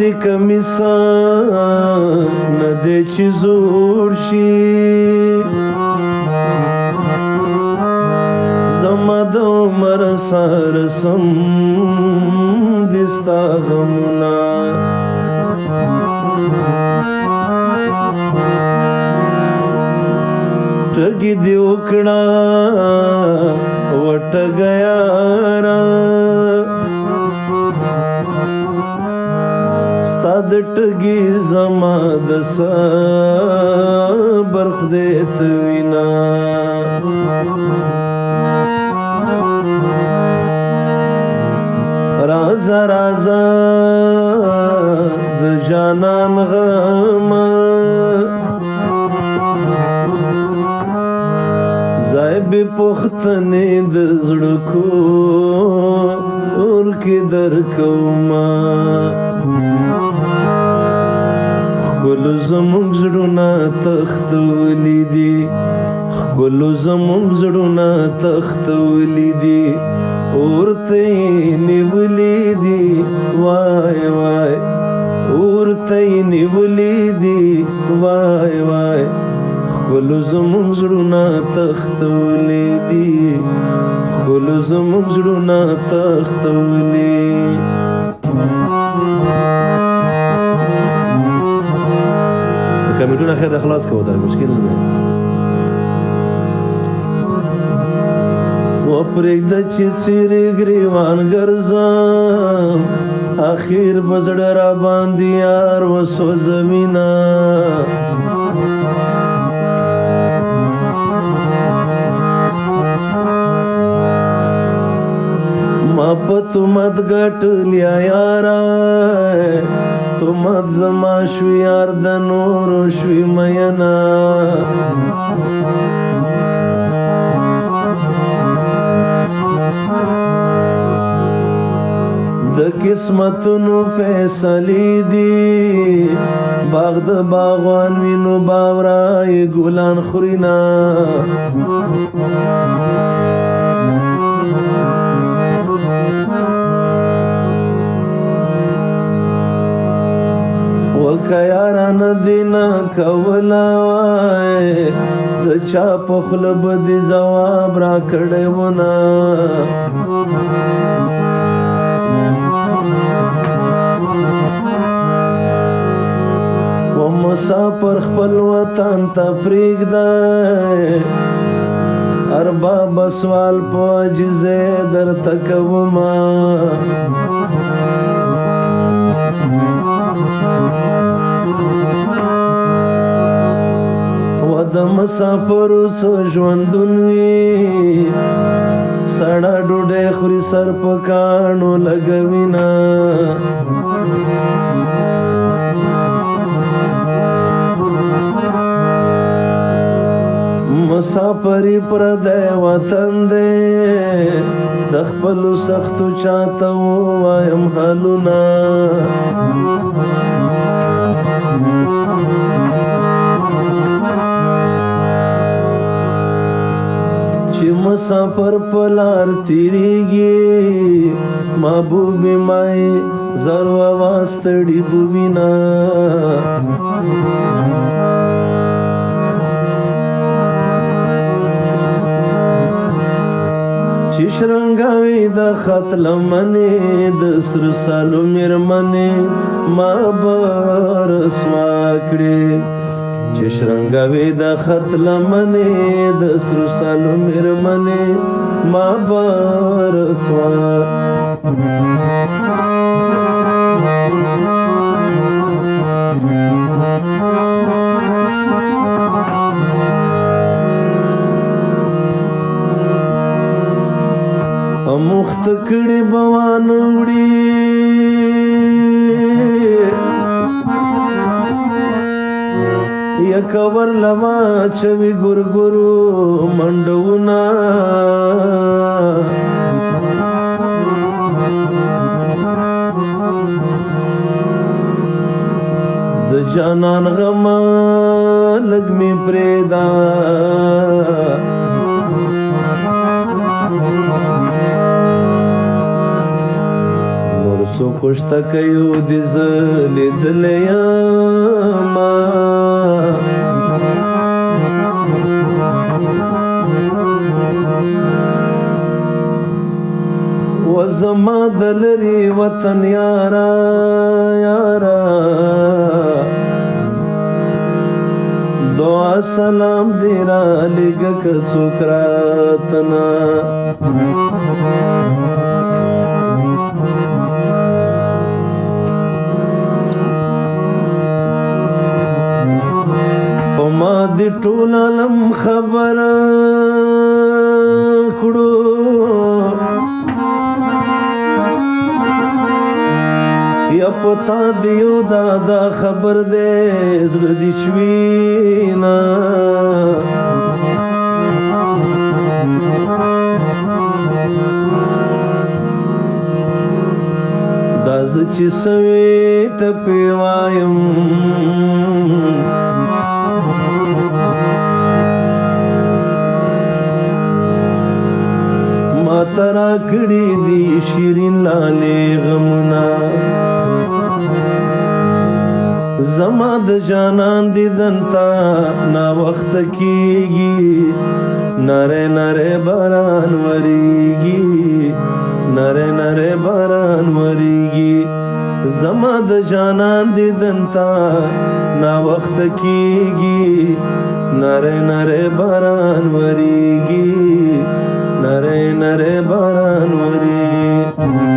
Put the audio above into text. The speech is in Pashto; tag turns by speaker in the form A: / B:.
A: دې کمیسا نه دی چې زوړ شي زما د عمر سر سم دي ستا غمونه ټګي دې وکړه وټګه یاره ستا د ټګي زما د صبر خدای ته وینا رازا رازا د جانان غم زایب پختنې د زړه کور کې درکوما ښکلو زموږ زړونه تختولي دي ښکلو زموږ زړونه تختولي دي اورته یې نیولي دي وای وای اورته یې نیولي دي وای وای ښکلو زموږ زړونه تختولي دي ښکلو زموږ زړونه تختولي کمیټونه خیر د خلاص کوو ته مشکل نه دی وپرېږده چې څیرې ګریوان ګرځم اخر به زړه راباندې یار وسوځوینه ما په تهمت ګټلیا یاره تهمت زما شوي یار د نورو شوي مینه د قسمتونو فیصلې دي باغ د باغوان وینو باورای ګلان خورینه وکه یارانه دې نه کوله وای د چا په خوله به دې ځواب راکړی ونه مسافر خپل وطن ته پرېږدی ارباب سوال په عاجزۍ درته کومه و د مسافرو څه ژوندون وي سړه ډوډۍ خوري سر په کاڼو لګوینه مسافری پردی وطن دی د خپلو سختو چاته ووایم حالونه چې مسافر په لار تیریږي محبوبې مای زرو اواز ستړي بوینه چې شرنګاوي د خط لمنې د سر سالو میرمنې ما به رسوا کړې چې شرنګاوي د خط لمنې د سر سالو میرمنې ما به رسوا مخت کړي بوان وړي یک ور لما چوي ګورګورو منډونا د جانان غم لګ می پرېدا سو خوشتا کيو دي لیدلی یما و زما دلری وطن یارا یارا دعا سلام دیرا لگا کسوکراتنا پما دی ټول عالم خبر کړو یا پتا دیو دادا خبر دے زړه دی شوینا داز چې سوي ټپی وایم ما ترا کړي دي شیرین لالې غمنا زما د جانان دیدن تا نا وخت کیږي نره نره باران وریږي نره نره باران وریږي زما د جانان دیدن تا نا وخت کیږي نره نره باران وریږي نره نره باران وریږي